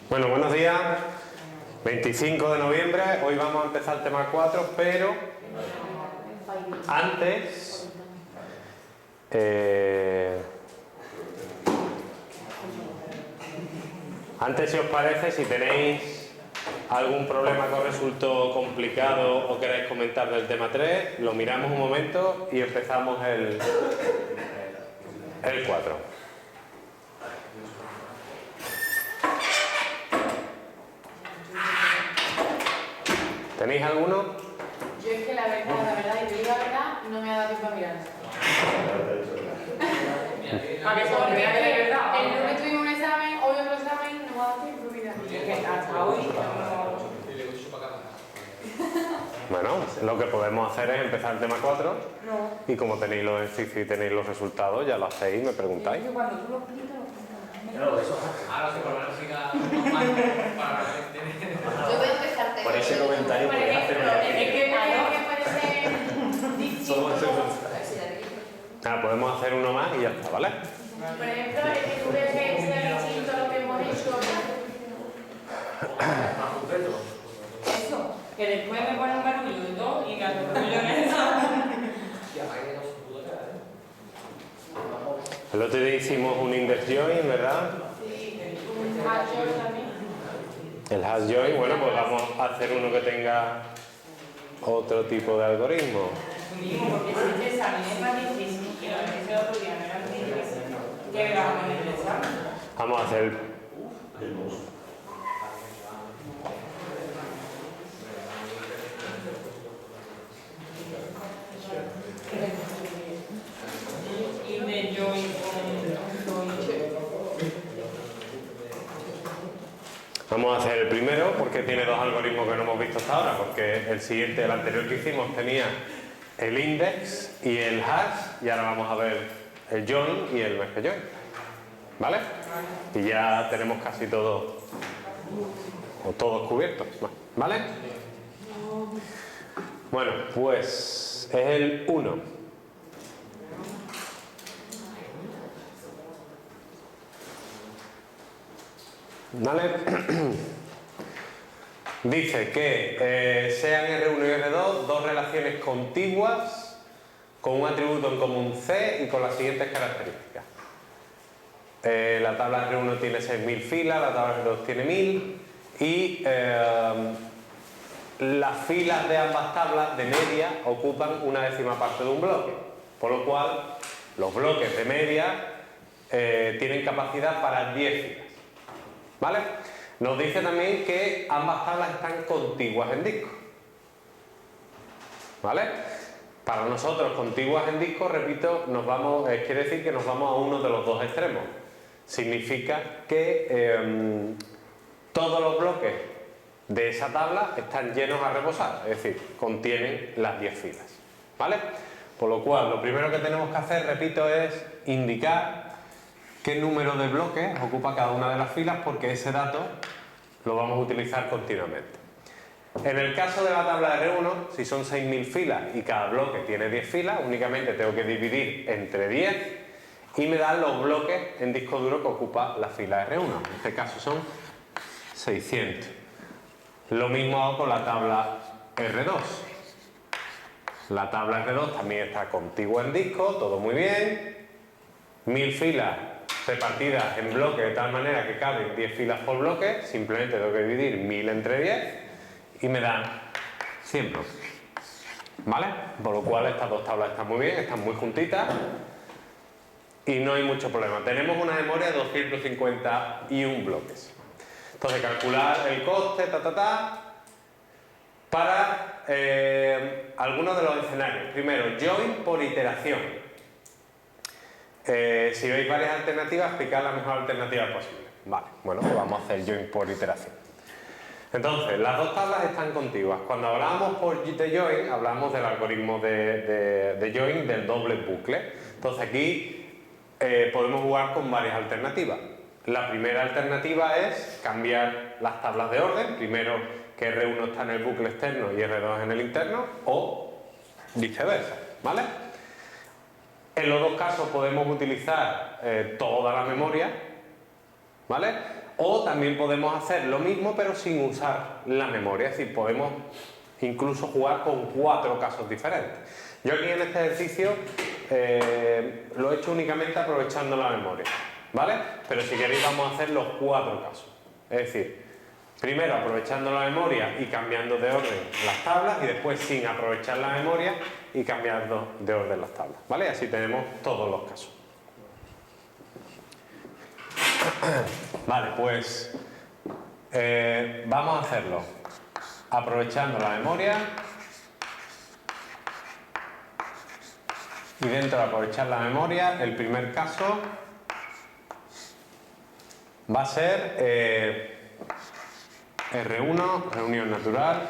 Bueno, buenos días. 25 de noviembre, hoy vamos a empezar el tema 4, pero antes, si os parece, si tenéis algún problema que os resultó complicado o queréis comentar del tema 3, lo miramos un momento y empezamos el 4. ¿Tenéis alguno? Yo es que la verdad, y te digo la verdad, no me ha dado tiempo a mirar. ¿Para qué se vea que de verdad? El lunes tuvimos un examen, hoy otro examen, no me ha dado tiempo a mirar. Es que hasta hoy Bueno, lo que podemos hacer es empezar el tema 4 No. y como tenéis los ejercicios y tenéis los resultados, ya lo hacéis y me preguntáis. Yo cuando tú lo explicas, Claro, eso. Ahora se pone la música para la gente. Yo voy a empezarte. Por ese comentario Por podéis hacer ejemplo, una es que parece distinto. Podemos hacer uno más y ya está, ¿vale? Por ejemplo, es que tú ves que sea distinto a lo que hemos hecho. más concreto. eso, que después me pone un barullo de todo y que hace barullo en eso. El otro día hicimos un index join, ¿verdad? Sí, un mayor también. El hash join, bueno, pues vamos a hacer uno que tenga otro tipo de algoritmo. Mismo, porque si este examen es más difícil y lo que hice el otro día no era muy difícil, ¿qué me vas a poner en el examen? Vamos a hacer... Y de yo y Vamos a hacer el primero porque tiene dos algoritmos que no hemos visto hasta ahora, porque el siguiente, el anterior que hicimos, tenía el index y el hash, y ahora vamos a ver el join y el merge join, ¿vale? Y ya tenemos casi todo, o todos cubiertos, ¿vale? Bueno, pues es el 1. ¿Vale? Dice que sean R1 y R2 dos relaciones contiguas con un atributo en común C y con las siguientes características. La tabla R1 tiene 6.000 filas, la tabla R2 tiene 1.000 y las filas de ambas tablas de media ocupan una décima parte de un bloque, por lo cual los bloques de media tienen capacidad para 10 filas. ¿Vale? Nos dice también que ambas tablas están contiguas en disco. ¿Vale? Para nosotros, contiguas en disco, repito, quiere decir que nos vamos a uno de los dos extremos. Significa que todos los bloques de esa tabla están llenos a reposar, es decir, contienen las 10 filas. ¿Vale? Por lo cual, lo primero que tenemos que hacer, repito, es indicar qué número de bloques ocupa cada una de las filas, porque ese dato lo vamos a utilizar continuamente. En el caso de la tabla de R1, si son 6.000 filas y cada bloque tiene 10 filas, únicamente tengo que dividir entre 10 y me dan los bloques en disco duro que ocupa la fila R1. En este caso son 600. Lo mismo hago con la tabla R2. La tabla R2 también está contigua en disco, todo muy bien. 1.000 filas repartidas en bloques de tal manera que caben 10 filas por bloque, simplemente tengo que dividir 1.000 entre 10 y me dan 100 bloques. ¿Vale? Por lo cual estas dos tablas están muy bien, están muy juntitas y no hay mucho problema. Tenemos una memoria de 251 bloques. Entonces, calcular el coste, para algunos de los escenarios. Primero, join por iteración. Si veis varias alternativas, explicar la mejor alternativa posible. Vale, bueno, pues vamos a hacer join por iteración. Entonces, las dos tablas están contiguas. Cuando hablábamos de join, hablamos del algoritmo de join del doble bucle. Entonces aquí podemos jugar con varias alternativas. La primera alternativa es cambiar las tablas de orden. Primero que R1 está en el bucle externo y R2 en el interno, o viceversa, ¿vale? En los dos casos podemos utilizar toda la memoria, ¿vale? O también podemos hacer lo mismo pero sin usar la memoria, es decir, podemos incluso jugar con 4 casos diferentes. Yo aquí en este ejercicio lo he hecho únicamente aprovechando la memoria, ¿vale? Pero si queréis vamos a hacer los 4 casos. Es decir, primero aprovechando la memoria y cambiando de orden las tablas y después sin aprovechar la memoria y cambiando de orden las tablas, ¿vale? Así tenemos todos los casos. Vale, pues vamos a hacerlo aprovechando la memoria y dentro de aprovechar la memoria el primer caso va a ser R1, reunión natural,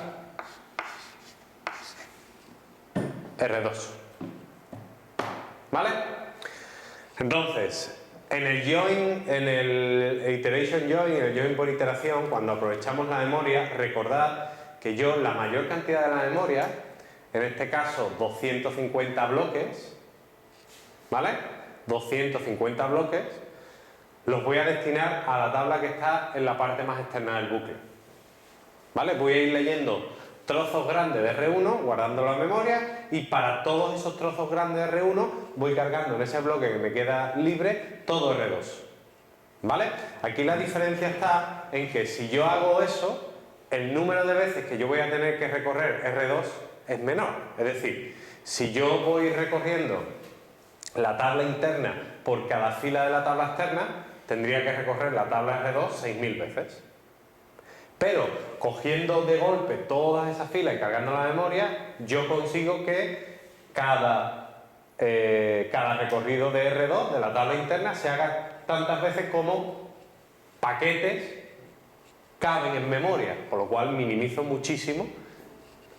R2. ¿Vale? Entonces, en el join, en el iteration join, en el join por iteración, cuando aprovechamos la memoria, recordad que yo la mayor cantidad de la memoria, en este caso 250 bloques, ¿vale? 250 bloques, los voy a destinar a la tabla que está en la parte más externa del bucle. ¿Vale? Voy a ir leyendo trozos grandes de R1, guardando la memoria, y para todos esos trozos grandes de R1 voy cargando en ese bloque que me queda libre todo R2. ¿Vale? Aquí la diferencia está en que si yo hago eso, el número de veces que yo voy a tener que recorrer R2 es menor. Es decir, si yo voy recorriendo la tabla interna por cada fila de la tabla externa, tendría que recorrer la tabla R2 6.000 veces. Pero cogiendo de golpe todas esas filas y cargando la memoria, yo consigo que cada recorrido de R2 de la tabla interna se haga tantas veces como paquetes caben en memoria, por lo cual minimizo muchísimo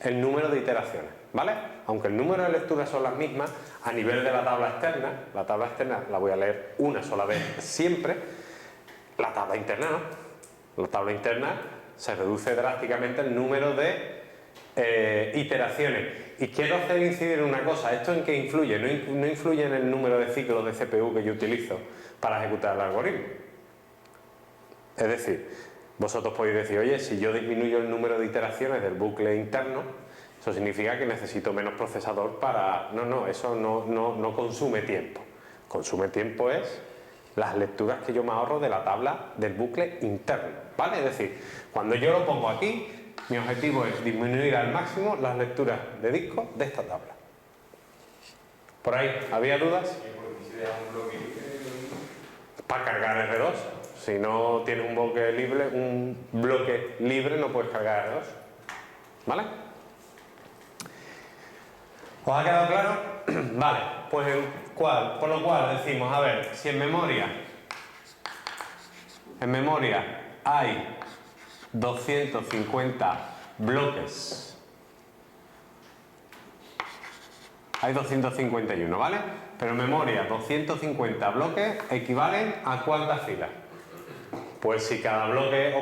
el número de iteraciones, ¿vale? Aunque el número de lecturas son las mismas, a nivel de la tabla externa la voy a leer una sola vez siempre, la tabla interna no. La tabla interna se reduce drásticamente el número de iteraciones. Y quiero hacer incidir en una cosa, ¿esto en qué influye? No influye en el número de ciclos de CPU que yo utilizo para ejecutar el algoritmo. Es decir, vosotros podéis decir, oye, si yo disminuyo el número de iteraciones del bucle interno, eso significa que necesito menos procesador para... No, eso no consume tiempo. Consume tiempo es las lecturas que yo me ahorro de la tabla del bucle interno, ¿vale? Es decir, cuando yo lo pongo aquí, mi objetivo es disminuir al máximo las lecturas de disco de esta tabla. ¿Por ahí había dudas? Para cargar R2. Si no tienes un bloque libre no puedes cargar R2. ¿Vale? ¿Os ha quedado claro? Vale, pues por lo cual decimos, a ver, si en memoria hay 250 bloques, hay 251, ¿vale? Pero en memoria 250 bloques equivalen a ¿cuántas filas? Pues si cada bloque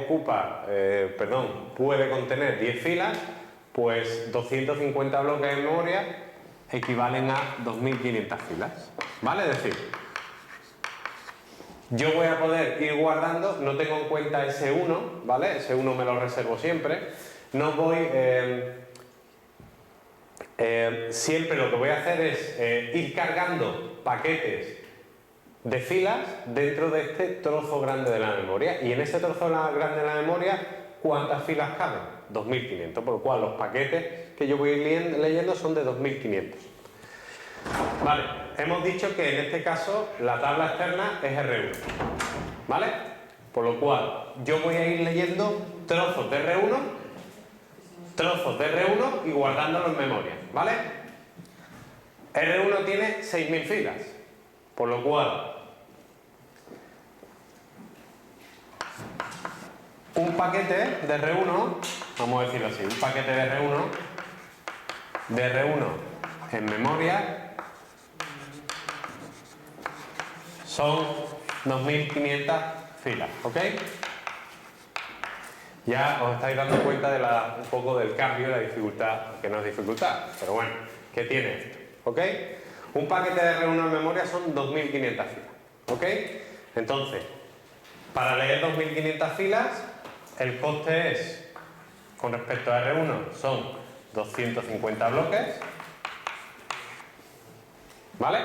puede contener 10 filas, pues 250 bloques en memoria equivalen a 2500 filas, ¿vale? Es decir, yo voy a poder ir guardando, no tengo en cuenta ese 1, ¿vale? Ese 1 me lo reservo siempre. No voy... siempre lo que voy a hacer es ir cargando paquetes de filas dentro de este trozo grande de la memoria. Y en ese trozo grande de la memoria, ¿cuántas filas caben? 2500, por lo cual los paquetes que yo voy a ir leyendo son de 2500. Vale, hemos dicho que en este caso la tabla externa es R1, ¿vale? Por lo cual yo voy a ir leyendo trozos de R1 y guardándolos en memoria, ¿vale? R1 tiene 6000 filas, por lo cual un paquete de R1, vamos a decirlo así, un paquete de R1 en memoria son 2500 filas, ¿ok? Ya os estáis dando cuenta de un poco del cambio, la dificultad, que no es dificultad, pero bueno, que tiene esto, ¿ok? Un paquete de R1 en memoria son 2500 filas, ¿ok? Entonces, Para leer 2500 filas, el coste es, con respecto a R1, son 250 bloques, ¿vale?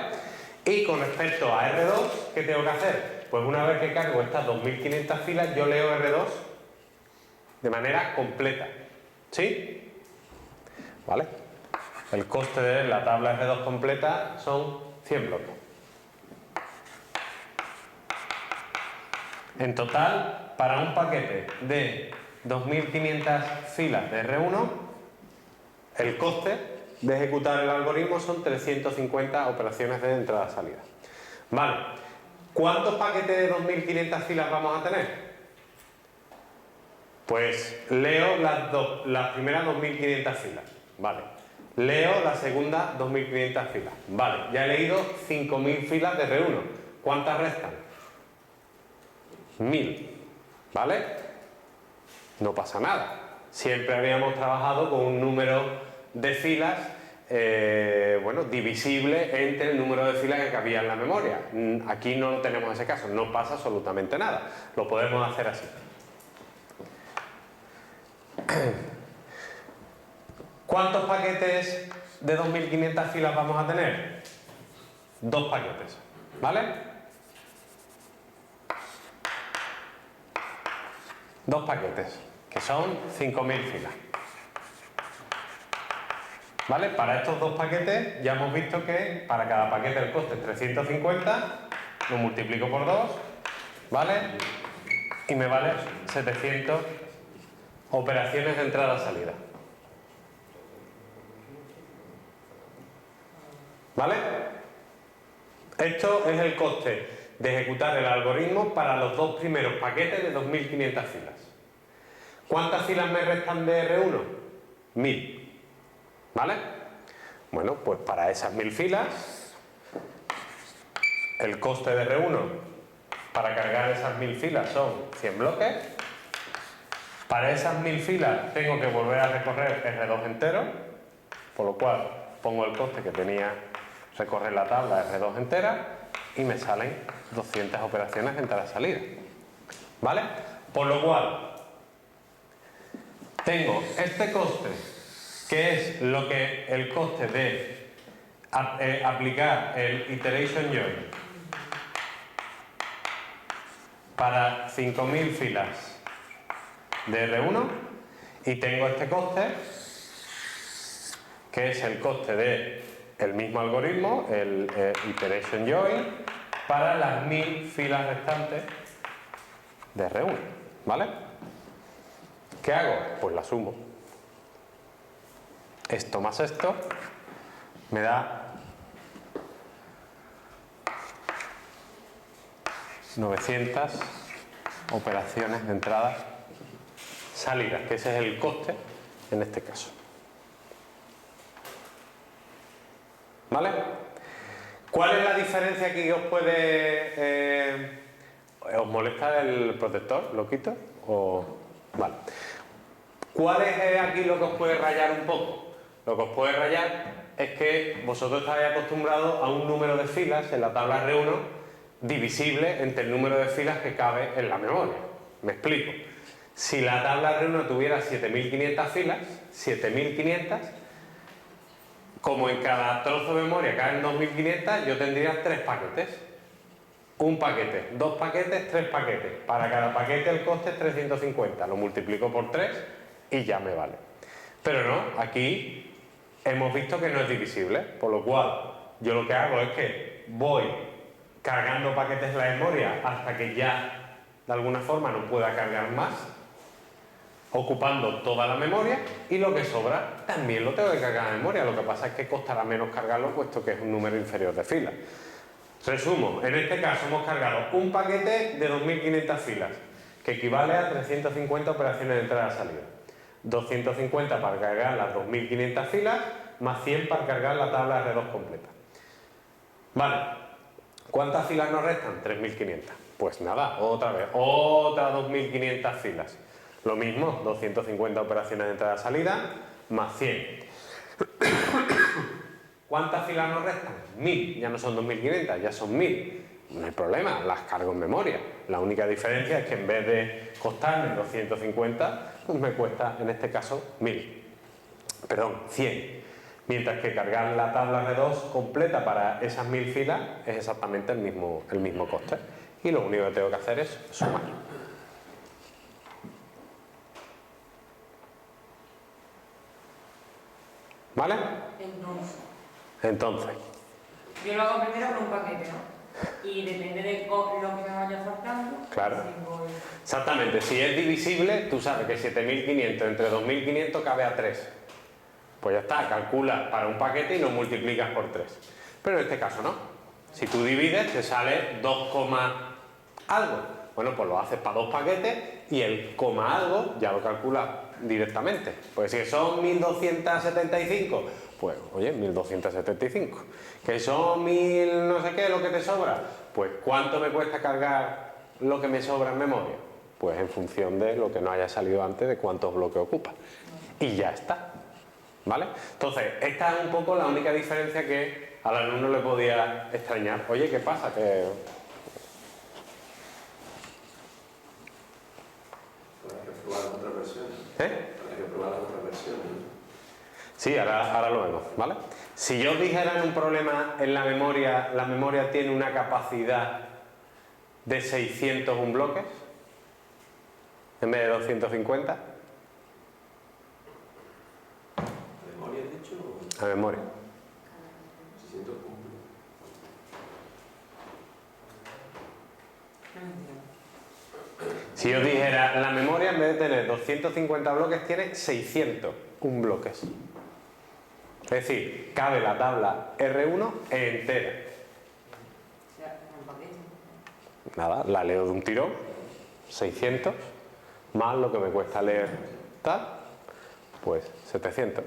Y con respecto a R2, ¿qué tengo que hacer? Pues una vez que cargo estas 2500 filas, yo leo R2 de manera completa, ¿sí? ¿Vale? El coste de la tabla R2 completa son 100 bloques. En total, para un paquete de 2500 filas de R1, el coste de ejecutar el algoritmo son 350 operaciones de entrada-salida. Vale, ¿cuántos paquetes de 2500 filas vamos a tener? Pues leo las primeras 2500 filas, vale. Leo la segunda 2500 filas, vale. Ya he leído 5000 filas de R1. ¿Cuántas restan? 1000, ¿vale? No pasa nada. Siempre habíamos trabajado con un número de filas, bueno, divisible entre el número de filas que cabía en la memoria. Aquí no tenemos ese caso, no pasa absolutamente nada. Lo podemos hacer así. ¿Cuántos paquetes de 2500 filas vamos a tener? 2 paquetes, ¿vale? 2 paquetes, que son 5000 filas. ¿Vale? Para estos 2 paquetes ya hemos visto que para cada paquete el coste es 350, lo multiplico por 2, ¿vale? Y me vale 700 operaciones de entrada-salida. ¿Vale? Esto es el coste de ejecutar el algoritmo para los 2 primeros paquetes de 2500 filas. ¿Cuántas filas me restan de R1? 1000. ¿Vale? Bueno, pues para esas 1000 filas, el coste de R1 para cargar esas 1000 filas son 100 bloques. Para esas 1000 filas tengo que volver a recorrer R2 entero, por lo cual pongo el coste que tenía recorrer la tabla R2 entera y me salen 200 operaciones de entrada-salida. ¿Vale? Por lo cual, tengo este coste, que es lo que el coste de aplicar el iteration join para 5000 filas de R1, y tengo este coste, que es el coste de el mismo algoritmo, el iteration join, para las 1000 filas restantes de R1, ¿vale? ¿Qué hago? Pues la sumo. Esto más esto me da 900 operaciones de entrada salida, que ese es el coste en este caso. ¿Vale? ¿Cuál es la diferencia aquí que os puede... ¿os molesta el protector? ¿Lo quito? Vale. ¿Cuál es aquí lo que os puede rayar un poco? Lo que os puede rayar es que vosotros estáis acostumbrados a un número de filas en la tabla R1 divisible entre el número de filas que cabe en la memoria. Me explico. Si la tabla R1 tuviera 7500 filas, 7500, como en cada trozo de memoria caen 2500, yo tendría 3 paquetes. Un paquete, 2 paquetes, 3 paquetes. Para cada paquete el coste es 350. Lo multiplico por 3 y ya me vale. Pero no, aquí hemos visto que no es divisible, por lo cual yo lo que hago es que voy cargando paquetes en la memoria hasta que ya de alguna forma no pueda cargar más, ocupando toda la memoria, y lo que sobra también lo tengo que cargar en la memoria. Lo que pasa es que costará menos cargarlo puesto que es un número inferior de filas. Resumo, en este caso hemos cargado un paquete de 2500 filas, que equivale a 350 operaciones de entrada-salida. 250 para cargar las 2500 filas, más 100 para cargar la tabla R2 completa. Vale, ¿cuántas filas nos restan? 3500. Pues nada, otra vez, otras 2500 filas. Lo mismo, 250 operaciones de entrada-salida, más 100. ¿Cuántas filas nos restan? 1000, ya no son 2500, ya son 1000. no hay problema, las cargo en memoria. La única diferencia es que en vez de costarme 250, pues me cuesta en este caso 100. Mientras que cargar la tabla R2 completa para esas 1000 filas es exactamente el mismo coste. Y lo único que tengo que hacer es sumar. ¿Vale? Entonces. Yo lo hago primero con un paquete, ¿no? Y depende de lo que me vaya faltando. Claro. Tengo Exactamente. Si es divisible, tú sabes que 7500 entre 2500 cabe a 3. Pues ya está, calculas para un paquete y lo multiplicas por 3. Pero en este caso no. Si tú divides, te sale 2, algo. Bueno, pues lo haces para 2 paquetes y el coma algo ya lo calculas directamente. Pues si son 1275, pues oye, 1275. Que son 1000 no sé qué, lo que te sobra. Pues ¿cuánto me cuesta cargar lo que me sobra en memoria? Pues en función de lo que no haya salido antes, de cuántos bloques ocupa. Y ya está. ¿Vale? Entonces, esta es un poco la única diferencia que al alumno le podía extrañar. Oye, ¿qué pasa? Que... Habrá que probar las otras versiones. Habrá que probar las otras versiones. Sí, ahora lo vemos, ¿vale? Si yo os dijera en un problema en la memoria tiene una capacidad de 601 bloques en vez de 250. ¿Memoria has dicho? La memoria. 600 puntos. Si yo os dijera, la memoria en vez de tener 250 bloques tiene 601 bloques. Es decir, cabe la tabla R1 entera. O sea, un paquete. Nada, la leo de un tirón, 600, más lo que me cuesta leer tal, pues 700.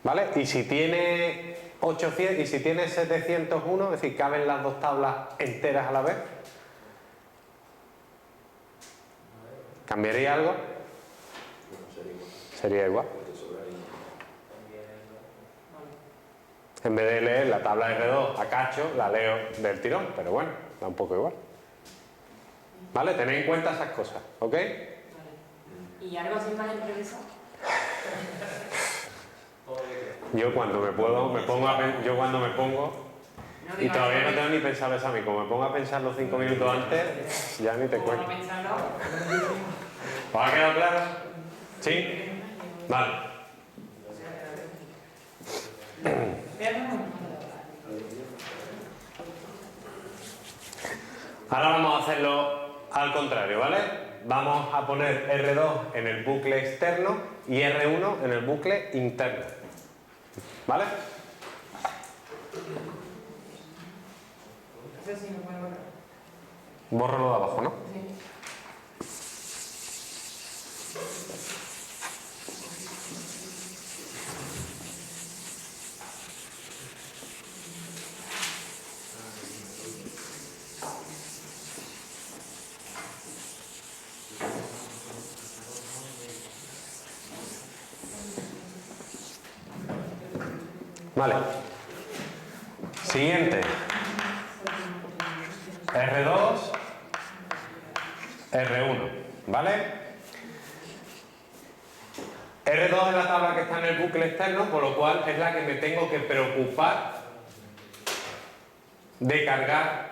¿Vale? Y si tiene 800 y si tiene 701, es decir, caben las dos tablas enteras a la vez. ¿Cambiaría algo? Sería igual. En vez de leer la tabla R2 a cacho, la leo del tirón, pero bueno, da un poco igual. ¿Vale? Tened en cuenta esas cosas, ¿ok? Vale. ¿Y algo así más improvisado? Yo cuando me pongo y todavía no tengo ni pensado eso a mí, como me pongo a pensarlo 5 minutos antes, ya ni te cuento. ¿Os ha quedado claro? ¿Sí? Vale. Ahora vamos a hacerlo al contrario, ¿vale? Vamos a poner R2 en el bucle externo y R1 en el bucle interno. ¿Vale? Eso sí, me puede borrar. Bórralo de abajo, ¿no? Sí. Vale. Siguiente. R2, R1, ¿vale? R2 es la tabla que está en el bucle externo, por lo cual es la que me tengo que preocupar de cargar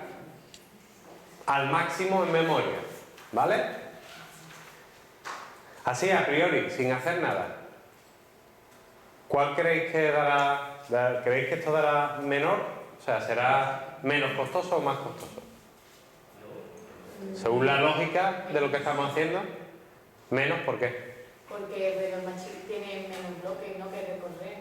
al máximo en memoria, ¿vale? Así a priori, sin hacer nada. ¿Cuál creéis que dará? ¿Creéis que esto dará menor? O sea, ¿será menos costoso o más costoso? Según la lógica de lo que estamos haciendo, menos, ¿por qué? Porque el machín tiene menos bloques, no que recorrer.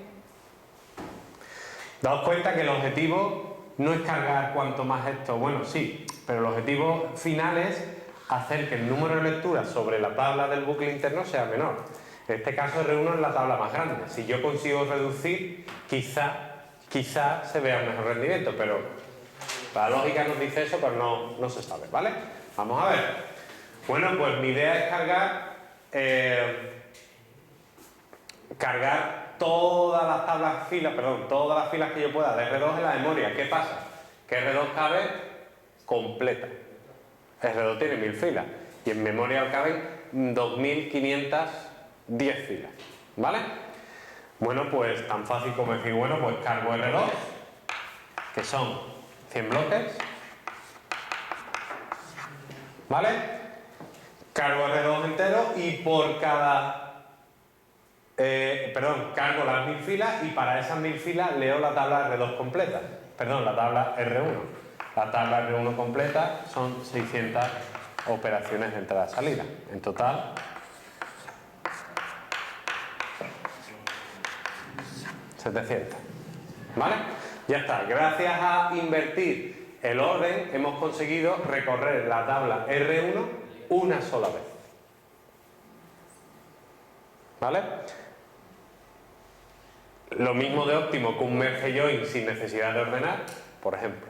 Daos cuenta que el objetivo no es cargar cuanto más esto, bueno, sí, pero el objetivo final es hacer que el número de lecturas sobre la tabla del bucle interno sea menor. En este caso R1 es la tabla más grande. Si yo consigo reducir, quizá se vea un mejor rendimiento, pero la lógica nos dice eso, pero no se sabe, ¿vale? Vamos a ver. Bueno, pues mi idea es cargar todas las filas que yo pueda de R2 en la memoria. ¿Qué pasa? Que R2 cabe completa. R2 tiene 1000 filas y en memoria caben 2510 filas, ¿vale? Bueno, pues tan fácil como decir, bueno, pues cargo R2, que son 100 bloques, ¿vale? Cargo R2 entero y por cada... cargo las 1000 filas y para esas 1000 filas leo la tabla R2 completa. Perdón, la tabla R1. La tabla R1 completa son 600 operaciones de entrada-salida. En total, 700. ¿Vale? Ya está. Gracias a invertir el orden hemos conseguido recorrer la tabla R1 una sola vez. ¿Vale? Lo mismo de óptimo que un merge join sin necesidad de ordenar, por ejemplo.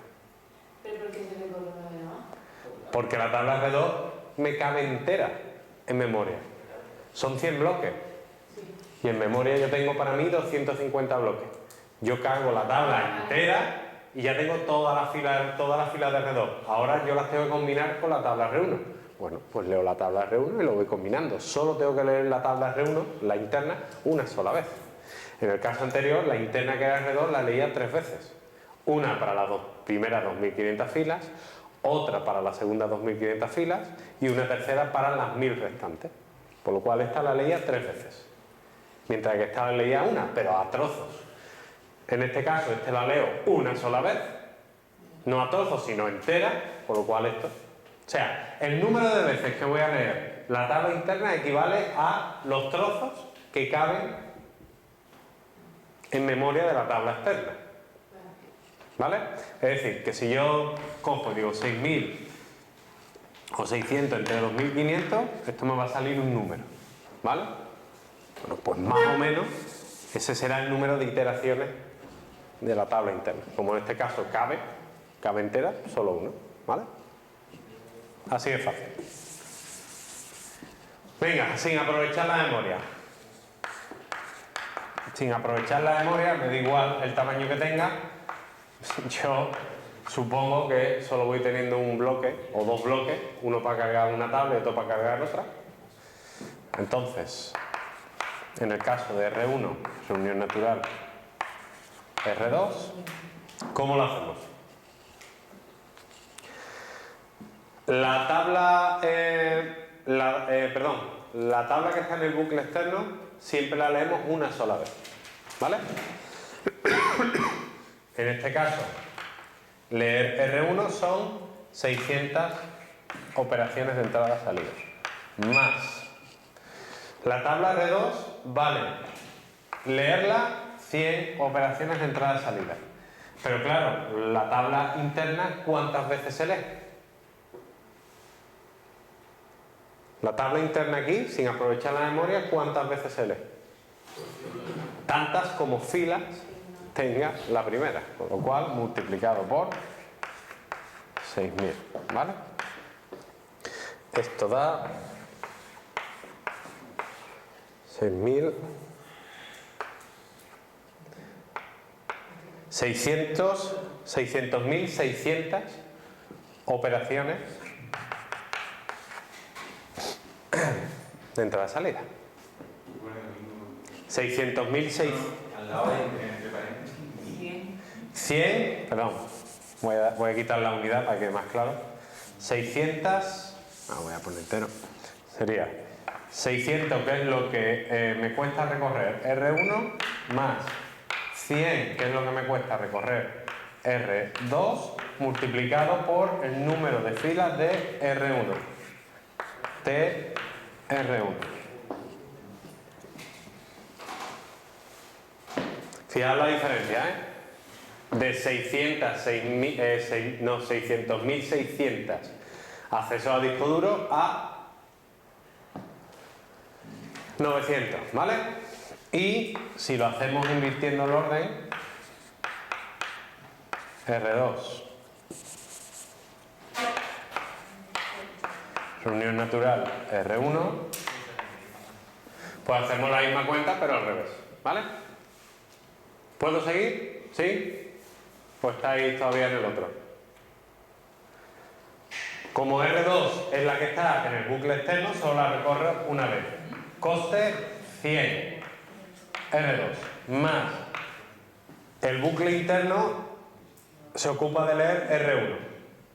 ¿Pero por qué se recorre una vez más? Porque la tabla R2 me cabe entera en memoria. Son 100 bloques. Y en memoria yo tengo para mí 250 bloques. Yo cargo la tabla entera y ya tengo todas las filas de R2. Ahora yo las tengo que combinar con la tabla R1. Bueno, pues leo la tabla R1 y lo voy combinando. Solo tengo que leer la tabla R1, la interna, una sola vez. En el caso anterior, la interna que era R2 la leía 3 veces. Una para las primeras 2500 filas, otra para las segundas 2500 filas y una tercera para las 1000 restantes. Por lo cual esta la leía 3 veces. Mientras que esta la leía una, pero a trozos. En este caso, este la leo una sola vez, no a trozos, sino entera, por lo cual esto... O sea, el número de veces que voy a leer la tabla interna equivale a los trozos que caben en memoria de la tabla externa. ¿Vale? Es decir, que si yo cojo, digo, 6000 o 600 entre 2500, esto me va a salir un número. ¿Vale? Bueno, pues más o menos ese será el número de iteraciones de la tabla interna. Como en este caso cabe entera, solo uno. ¿Vale? Así de fácil. Venga, sin aprovechar la memoria. Sin aprovechar la memoria, me da igual el tamaño que tenga. Yo supongo que solo voy teniendo un bloque o dos bloques, uno para cargar una tabla y otro para cargar otra. Entonces, en el caso de R1, reunión natural, R2, ¿cómo lo hacemos? La tabla, la tabla que está en el bucle externo siempre la leemos una sola vez, ¿vale? En este caso, leer R1 son 600 operaciones de entrada-salida, más la tabla R2 vale leerla 100 operaciones de entrada-salida. Pero claro, la tabla interna, ¿cuántas veces se lee? La tabla interna aquí, sin aprovechar la memoria, ¿cuántas veces se lee? Tantas como filas tenga la primera, con lo cual multiplicado por 6000, ¿vale? Esto da 6000, 600.600 operaciones de entrada-salida. 600.600. Al lado de entre paréntesis. 100, perdón, voy a quitar la unidad para que quede más claro. 600, voy a poner entero. Sería 600, que es lo que me cuesta recorrer R1, más 100, que es lo que me cuesta recorrer R2, multiplicado por el número de filas de R1. TR1. Fijaos la diferencia, ¿eh? De 600.600 accesos a disco duro a 900, ¿vale? Y si lo hacemos invirtiendo el orden, R2, reunión natural, R1, pues hacemos la misma cuenta pero al revés, ¿vale? ¿Puedo seguir? ¿Sí? ¿O estáis todavía en el otro? Como R2 es la que está en el bucle externo, solo la recorre una vez. Coste 100. R2 más el bucle interno se ocupa de leer R1.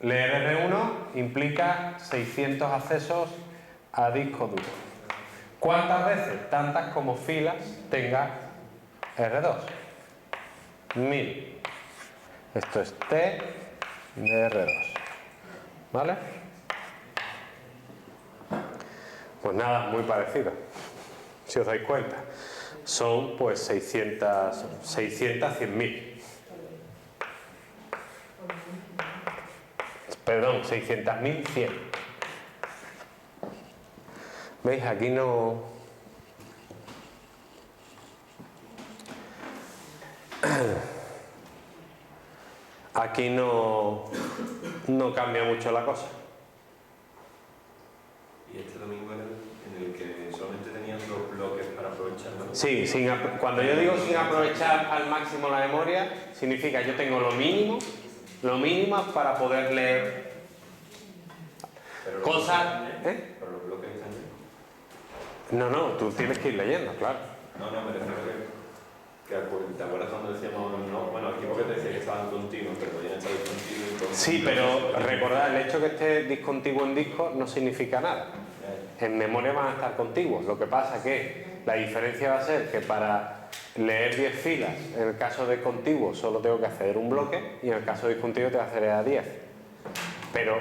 Leer R1 implica 600 accesos a disco duro. ¿Cuántas veces? Tantas como filas tenga R2. 1000. Esto es T de R2. ¿Vale? Pues nada, muy parecido. Si os dais cuenta. Son pues 600, 100.000. Perdón, 600.000, 100. ¿Veis? Aquí no... Aquí no cambia mucho la cosa. Y este domingo en el que solamente tenían 2 bloques para aprovecharlo. Sí, cuando yo digo sin aprovechar al máximo la memoria, significa yo tengo lo mínimo para poder leer Pero cosas. ¿Eh? Pero los bloques están llenos. No, tú tienes que ir leyendo, claro. No, me refiero que ¿te acuerdas cuando decíamos, no? Bueno, aquí porque te decía que estaban continuos, pero podían estar discontinuos. Sí, pero recordad, el hecho que esté discontiguo en disco no significa nada. En memoria van a estar contiguos. Lo que pasa es que la diferencia va a ser que para leer 10 filas, en el caso de contiguo solo tengo que acceder a un bloque y en el caso de discontinuo tengo que acceder a 10. Pero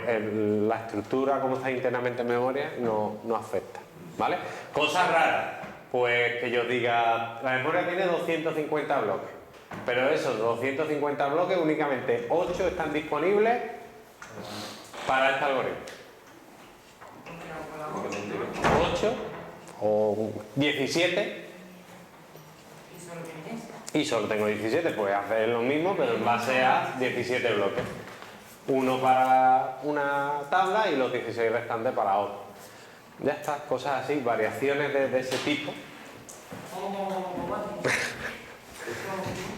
la estructura, como está internamente en memoria, no afecta. ¿Vale? Cosas raras. Pues que yo diga, la memoria tiene 250 bloques, pero esos 250 bloques únicamente 8 están disponibles para este algoritmo. 8 o 17 y solo tengo 17, pues hacer lo mismo pero en base a 17 bloques. Uno para una tabla y los 16 restantes para otro. Ya está, cosas así, variaciones de ese tipo.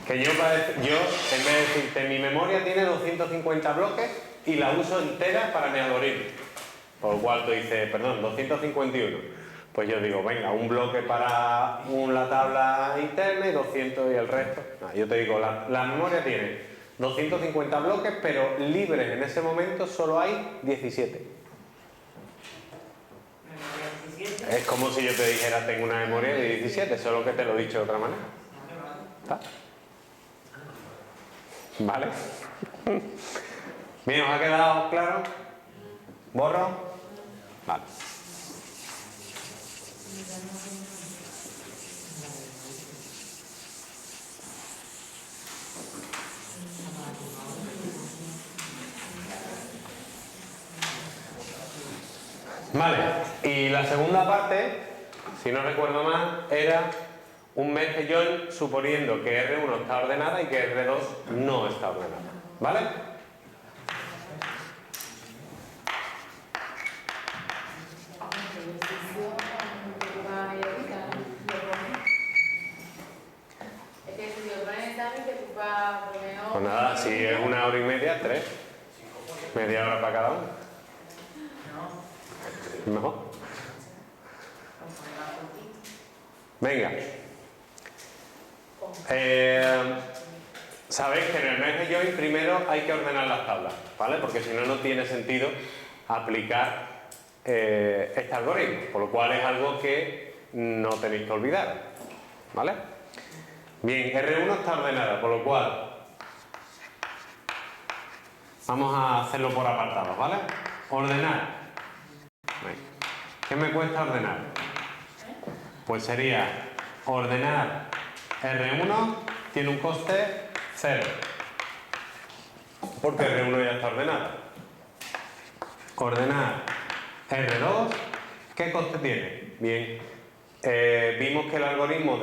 Que yo en vez de decirte mi memoria tiene 250 bloques y la uso entera para mi algoritmo. Por lo cual tú dices, perdón, 251. Pues yo digo, venga, un bloque para la tabla interna y 200 y el resto. No, yo te digo, la memoria tiene 250 bloques, pero libres en ese momento solo hay 17. Es como si yo te dijera, tengo una memoria de 17, solo que te lo he dicho de otra manera. ¿Está? ¿Vale? Bien, ¿os ha quedado claro? ¿Borro? Vale. Vale, y la segunda parte, si no recuerdo mal, era un merge join suponiendo que R1 está ordenada y que R2 no está ordenada. ¿Vale? Pues nada, si es 1 hora y media, 3. Media hora para cada uno. Mejor. Venga. Sabéis que en el merge join primero hay que ordenar las tablas, ¿vale? Porque si no, no tiene sentido aplicar este algoritmo, por lo cual es algo que no tenéis que olvidar, ¿vale? Bien, R1 está ordenada, por lo cual vamos a hacerlo por apartados, ¿vale? Ordenar. ¿Qué me cuesta ordenar? Pues sería ordenar R1 tiene un coste 0, porque R1 ya está ordenado. Ordenar R2, ¿qué coste tiene? Bien, vimos que el algoritmo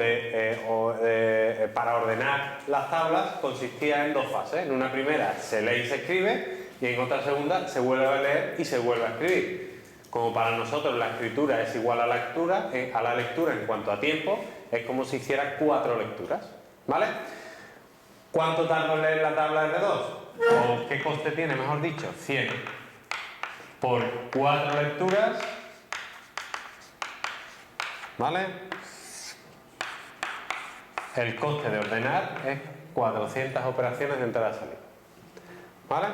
para ordenar las tablas consistía en 2 fases. En una primera se lee y se escribe, y en otra segunda se vuelve a leer y se vuelve a escribir. Como para nosotros la escritura es igual a la lectura en cuanto a tiempo, es como si hiciera 4 lecturas, ¿vale? ¿Cuánto tardo en leer la tabla R2? ¿O qué coste tiene, mejor dicho? 100 por 4 lecturas, ¿vale? El coste de ordenar es 400 operaciones de entrada y salida, ¿vale?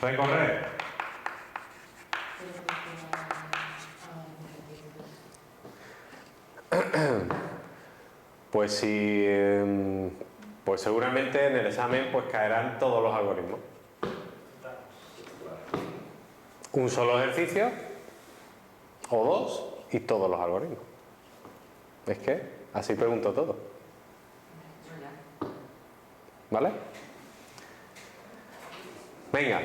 Recorrer. Pues si, pues seguramente en el examen pues caerán todos los algoritmos. Un solo ejercicio o dos y todos los algoritmos. Es que así pregunto todo. ¿Vale? Venga,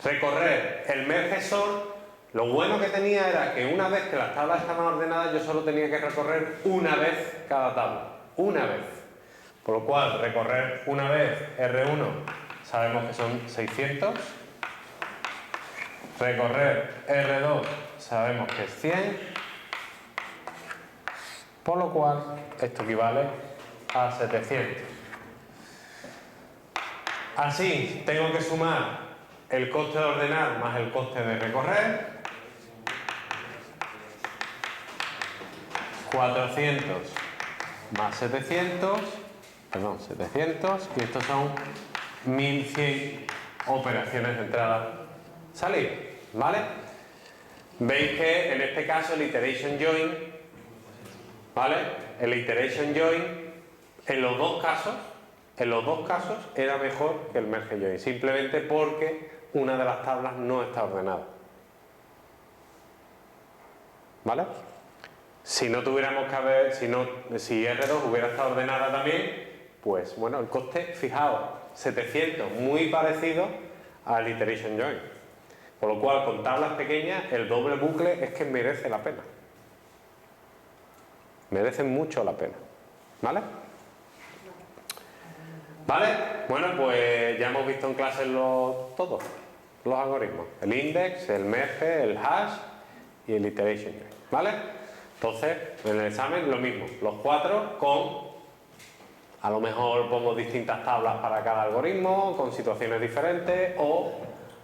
recorrer el merge sort. Lo bueno que tenía era que una vez que las tablas estaban ordenadas, yo solo tenía que recorrer una vez cada tabla. Una vez. Por lo cual, recorrer una vez R1 sabemos que son 600. Recorrer R2 sabemos que es 100. Por lo cual, esto equivale a 700. Así, tengo que sumar el coste de ordenar más el coste de recorrer. 400 más 700, perdón, 700, y estos son 1100 operaciones de entrada-salida, ¿vale? Veis que en este caso el iteration join, ¿vale? El iteration join en los dos casos era mejor que el merge join, simplemente porque una de las tablas no está ordenada, ¿vale? Si no tuviéramos que haber, si R2 hubiera estado ordenada también, pues bueno, el coste, fijaos, 700, muy parecido al iteration join. Por lo cual, con tablas pequeñas, el doble bucle es que merece la pena. Merece mucho la pena. ¿Vale? ¿Vale? Bueno, pues ya hemos visto en clase todos los algoritmos. El index, el merge, el hash y el iteration join. ¿Vale? Entonces, en el examen lo mismo, los 4 con, a lo mejor pongo distintas tablas para cada algoritmo, con situaciones diferentes, o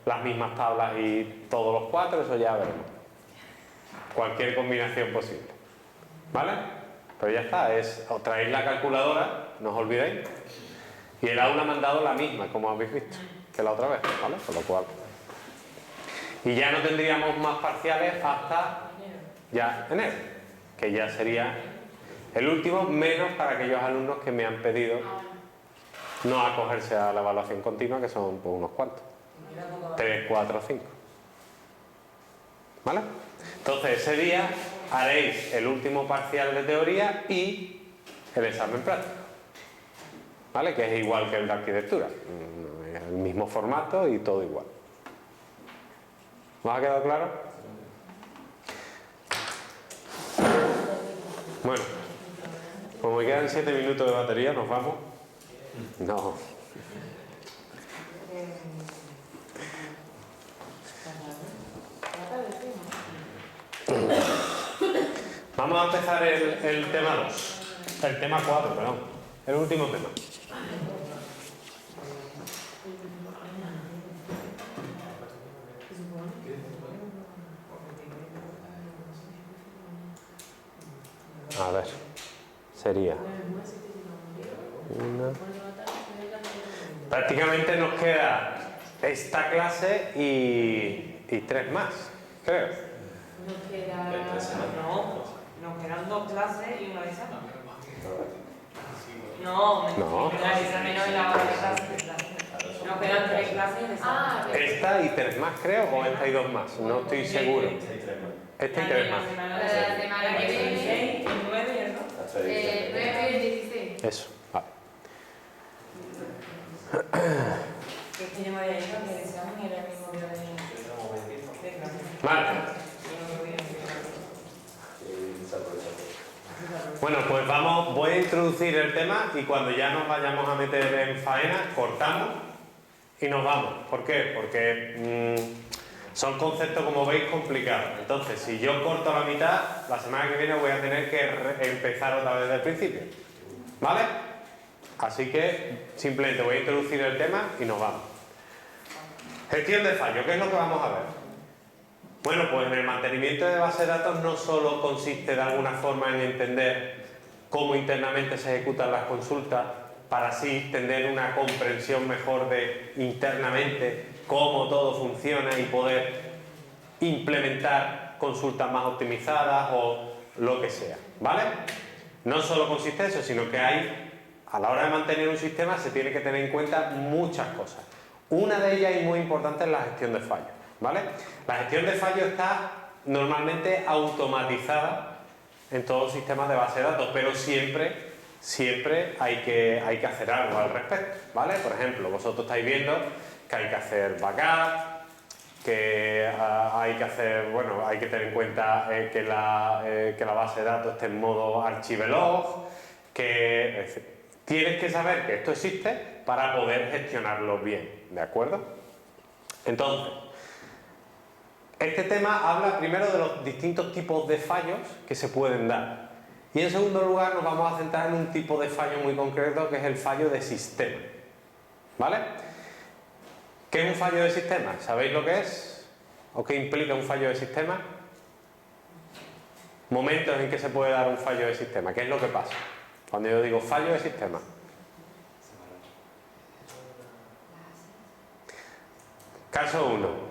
las mismas tablas y todos los 4, eso ya veremos. Cualquier combinación posible. ¿Vale? Pero ya está, os traéis la calculadora, no os olvidéis, y el aula me han dado la misma, como habéis visto, que la otra vez, ¿vale? Por lo cual. Y ya no tendríamos más parciales hasta ya enero, que ya sería el último, menos para aquellos alumnos que me han pedido no acogerse a la evaluación continua, que son pues, unos cuantos. 3, 4, 5. ¿Vale? Entonces ese día haréis el último parcial de teoría y el examen práctico. ¿Vale? Que es igual que el de arquitectura. El mismo formato y todo igual. ¿Os ha quedado claro? Bueno, como me quedan 7 minutos de batería, ¿nos vamos? No. Vamos a empezar el tema 2. El tema 4, perdón. El último tema. A ver, sería una. Prácticamente nos queda esta clase y 3 más, creo. Nos quedan 2 clases y una de esas. No, la examen no es la hora de clase. Nos quedan 3 clases y un examen. Esta y 3 más, creo, o esta y 2 más, no estoy seguro. Esta y 3 más. La semana que viene. El 9 y el 2. 9 y el 16. Eso, vale. Es que yo me había dicho que el examen era el mismo día de clase. Vale. Bueno, pues voy a introducir el tema y cuando ya nos vayamos a meter en faena, cortamos y nos vamos. ¿Por qué? Porque son conceptos, como veis, complicados. Entonces, si yo corto la mitad, la semana que viene voy a tener que empezar otra vez desde el principio. ¿Vale? Así que simplemente voy a introducir el tema y nos vamos. Gestión de fallos, ¿qué es lo que vamos a ver? Bueno, pues en el mantenimiento de base de datos no solo consiste de alguna forma en entender cómo internamente se ejecutan las consultas para así tener una comprensión mejor de internamente cómo todo funciona y poder implementar consultas más optimizadas o lo que sea, ¿vale? No solo consiste eso, sino que a la hora de mantener un sistema se tiene que tener en cuenta muchas cosas. Una de ellas y muy importante es la gestión de fallos, ¿vale? La gestión de fallos está normalmente automatizada en todos los sistemas de base de datos, pero siempre hay que hacer algo al respecto, ¿vale? Por ejemplo, vosotros estáis viendo que hay que hacer backup, que hay que hacer, bueno, hay que tener en cuenta que la base de datos esté en modo archivelog, tienes que saber que esto existe para poder gestionarlo bien, ¿de acuerdo? Entonces, este tema habla primero de los distintos tipos de fallos que se pueden dar. Y en segundo lugar nos vamos a centrar en un tipo de fallo muy concreto que es el fallo de sistema, ¿vale? ¿Qué es un fallo de sistema? ¿Sabéis lo que es? ¿O qué implica un fallo de sistema? Momentos en que se puede dar un fallo de sistema. ¿Qué es lo que pasa? Cuando yo digo fallo de sistema. Caso 1.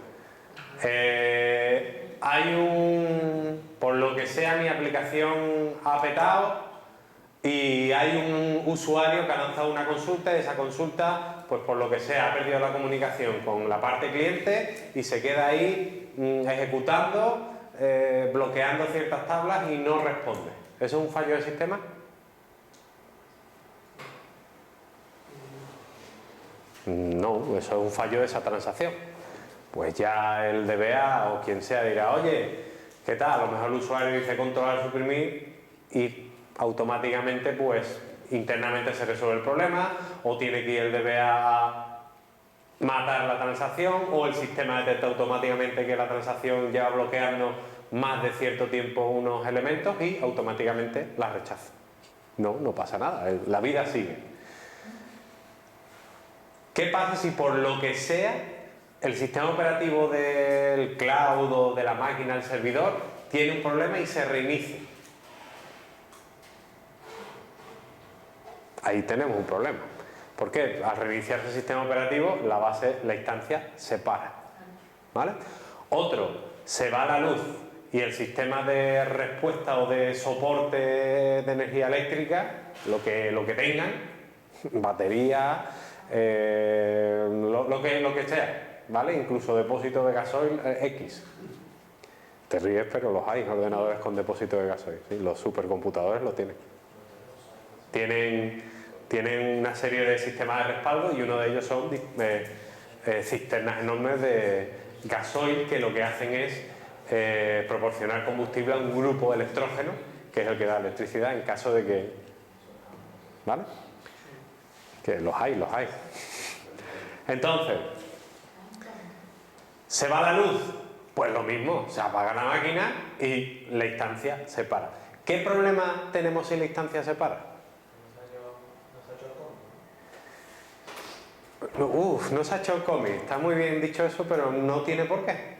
Por lo que sea mi aplicación ha petado y hay un usuario que ha lanzado una consulta y esa consulta, pues por lo que sea, ha perdido la comunicación con la parte cliente y se queda ahí ejecutando, bloqueando ciertas tablas y no responde. ¿Eso es un fallo de sistema? No, eso es un fallo de esa transacción. Pues ya el DBA o quien sea dirá, oye, ¿qué tal? A lo mejor el usuario dice controlar, suprimir y automáticamente pues internamente se resuelve el problema, o tiene que ir el DBA a matar la transacción, o el sistema detecta automáticamente que la transacción lleva bloqueando más de cierto tiempo unos elementos y automáticamente la rechaza. No pasa nada, la vida sigue. ¿Qué pasa si por lo que sea el sistema operativo del cloud o de la máquina, el servidor, tiene un problema y se reinicia? Ahí tenemos un problema. ¿Por qué? Al reiniciarse el sistema operativo, la instancia se para, ¿vale? Otro, se va la luz y el sistema de respuesta o de soporte de energía eléctrica, lo que tengan, batería, lo que sea, ¿vale? Incluso depósito de gasoil X. Te ríes, pero los hay, ordenadores con depósito de gasoil, ¿sí? Los supercomputadores lo tienen. Tienen una serie de sistemas de respaldo y uno de ellos son cisternas enormes de gasoil que lo que hacen es proporcionar combustible a un grupo de electrógeno que es el que da electricidad en caso de que... ¿Vale? Que los hay. Entonces, ¿se va la luz? Pues lo mismo, se apaga la máquina y la instancia se para. ¿Qué problema tenemos si la instancia se para? No se ha hecho el commit. Está muy bien dicho eso, pero no tiene por qué.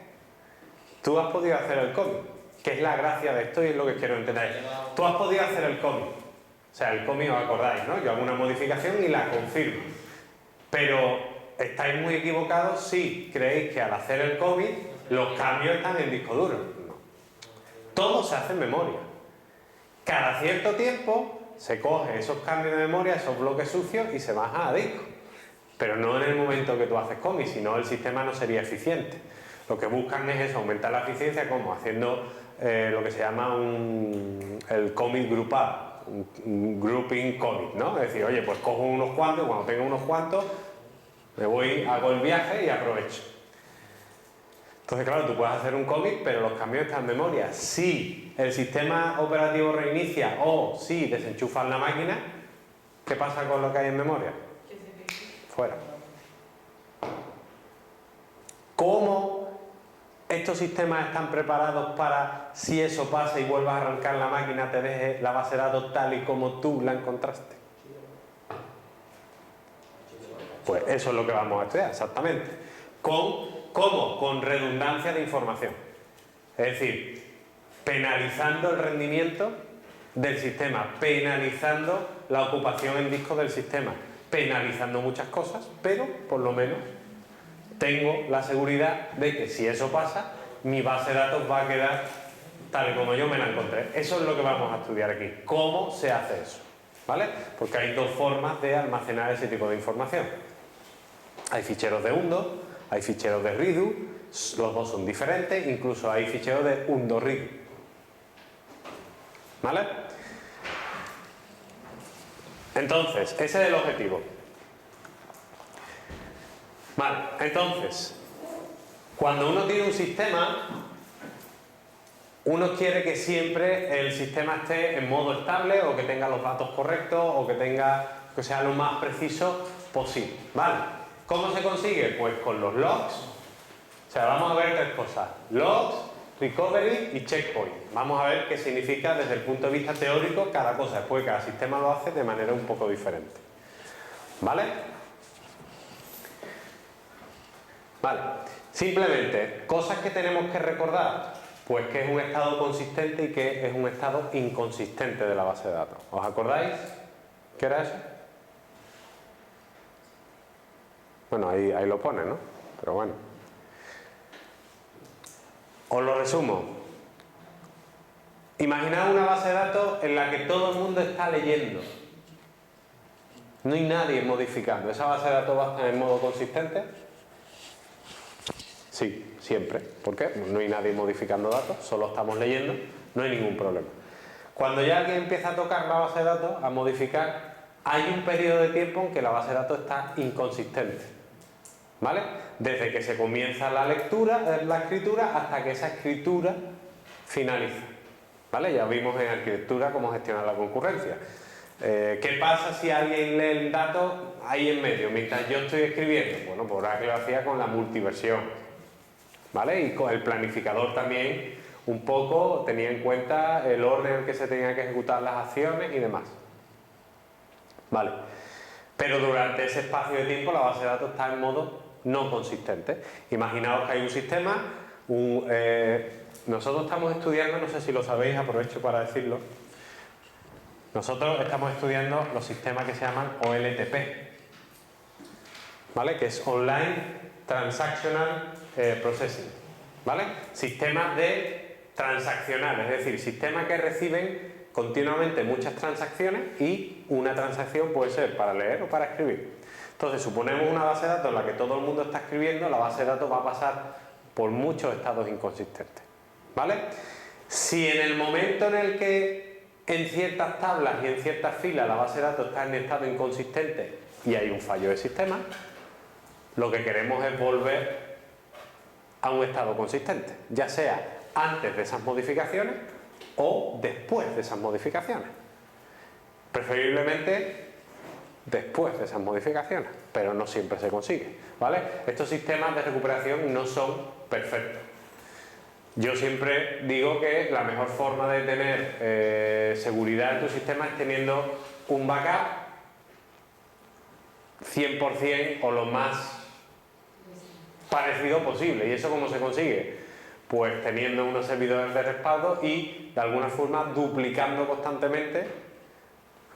Tú has podido hacer el commit, que es la gracia de esto y es lo que quiero entender. Tú has podido hacer el commit. O sea, el commit, os acordáis, ¿no? Yo hago una modificación y la confirmo. Pero estáis muy equivocados si creéis que al hacer el commit los cambios están en disco duro. No. Todo se hace en memoria. Cada cierto tiempo se coge esos cambios de memoria, esos bloques sucios y se baja a disco. Pero no en el momento que tú haces commit, si no el sistema no sería eficiente. Lo que buscan es eso, aumentar la eficiencia, ¿cómo? Haciendo lo que se llama el commit grupado, un grouping commit, ¿no? Es decir, oye, pues cojo unos cuantos, cuando tengo unos cuantos, me voy, hago el viaje y aprovecho. Entonces, claro, tú puedes hacer un commit, pero los cambios están en memoria. Si el sistema operativo reinicia o si desenchufas la máquina, ¿qué pasa con lo que hay en memoria? Fuera. ¿Cómo estos sistemas están preparados para, si eso pasa y vuelvas a arrancar la máquina, te deje la base de datos tal y como tú la encontraste? Pues eso es lo que vamos a estudiar, exactamente. ¿Cómo? Con redundancia de información. Es decir, penalizando el rendimiento del sistema, penalizando la ocupación en disco del sistema, penalizando muchas cosas, pero por lo menos tengo la seguridad de que si eso pasa, mi base de datos va a quedar tal y como yo me la encontré. Eso es lo que vamos a estudiar aquí. ¿Cómo se hace eso? ¿Vale? Porque hay dos formas de almacenar ese tipo de información. Hay ficheros de undo, hay ficheros de redo, los dos son diferentes, incluso hay ficheros de undo-redo. ¿Vale? Entonces, ese es el objetivo. Vale, entonces, cuando uno tiene un sistema, uno quiere que siempre el sistema esté en modo estable o que tenga los datos correctos o que sea lo más preciso posible. ¿Vale? ¿Cómo se consigue? Pues con los logs. O sea, vamos a ver tres cosas. Logs, recovery y checkpoint. Vamos a ver qué significa desde el punto de vista teórico cada cosa. Después cada sistema lo hace de manera un poco diferente. ¿Vale? Vale. Simplemente, cosas que tenemos que recordar. Pues que es un estado consistente y que es un estado inconsistente de la base de datos. ¿Os acordáis? ¿Qué era eso? Bueno, ahí lo pone, ¿no? Pero bueno. Os lo resumo. Imaginad una base de datos en la que todo el mundo está leyendo. No hay nadie modificando. ¿Esa base de datos va a estar en modo consistente? Sí, siempre. ¿Por qué? No hay nadie modificando datos, solo estamos leyendo, no hay ningún problema. Cuando ya alguien empieza a tocar la base de datos, a modificar, hay un periodo de tiempo en que la base de datos está inconsistente. ¿Vale? Desde que se comienza la escritura, hasta que esa escritura finaliza. ¿Vale? Ya vimos en arquitectura cómo gestionar la concurrencia. ¿Qué pasa si alguien lee el dato ahí en medio, mientras yo estoy escribiendo? Bueno, pues ahora que lo hacía con la multiversión. ¿Vale? Y con el planificador también un poco tenía en cuenta el orden en que se tenían que ejecutar las acciones y demás. ¿Vale? Pero durante ese espacio de tiempo la base de datos está en modo no consistente. Imaginaos que hay un sistema, nosotros estamos estudiando, no sé si lo sabéis, aprovecho para decirlo, nosotros estamos estudiando los sistemas que se llaman OLTP, ¿vale? Que es Online Transactional Processing, ¿vale? Sistemas de transaccionales, es decir, sistemas que reciben continuamente muchas transacciones y una transacción puede ser para leer o para escribir. Entonces, suponemos una base de datos en la que todo el mundo está escribiendo, la base de datos va a pasar por muchos estados inconsistentes, ¿vale? Si en el momento en el que en ciertas tablas y en ciertas filas la base de datos está en estado inconsistente y hay un fallo de sistema, lo que queremos es volver a un estado consistente, ya sea antes de esas modificaciones o después de esas modificaciones. Preferiblemente después de esas modificaciones, pero no siempre se consigue, ¿vale? Estos sistemas de recuperación no son perfectos. Yo siempre digo que la mejor forma de tener seguridad en tu sistema es teniendo un backup 100% o lo más parecido posible. ¿Y eso cómo se consigue? Pues teniendo unos servidores de respaldo y de alguna forma duplicando constantemente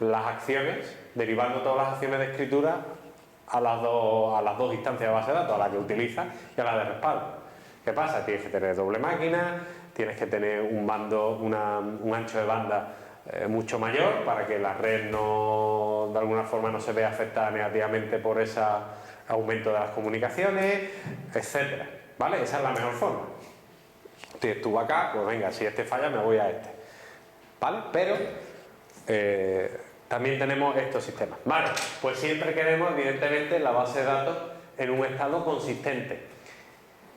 las acciones, derivando todas las acciones de escritura a las dos instancias de base de datos, a la que utilizas y a la de respaldo. ¿Qué pasa? Tienes que tener doble máquina, tienes que tener un ancho de banda mucho mayor para que la red no, de alguna forma no se vea afectada negativamente por ese aumento de las comunicaciones, etcétera, ¿vale? Esa es la mejor forma. Tienes tu backup, pues venga, si este falla me voy a este, ¿vale? Pero también tenemos estos sistemas, ¿vale? Pues siempre queremos, evidentemente, la base de datos en un estado consistente.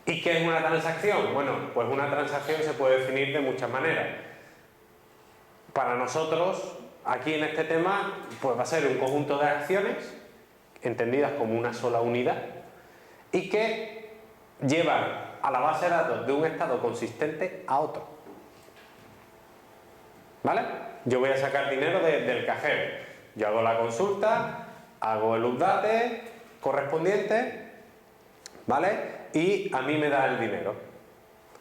¿Y qué es una transacción? Bueno, pues una transacción se puede definir de muchas maneras. Para nosotros, aquí en este tema, pues va a ser un conjunto de acciones entendidas como una sola unidad y que llevan a la base de datos de un estado consistente a otro. ¿Vale? Yo voy a sacar dinero del cajero. Yo hago la consulta, hago el update, correspondientes, ¿vale? Y a mí me da el dinero.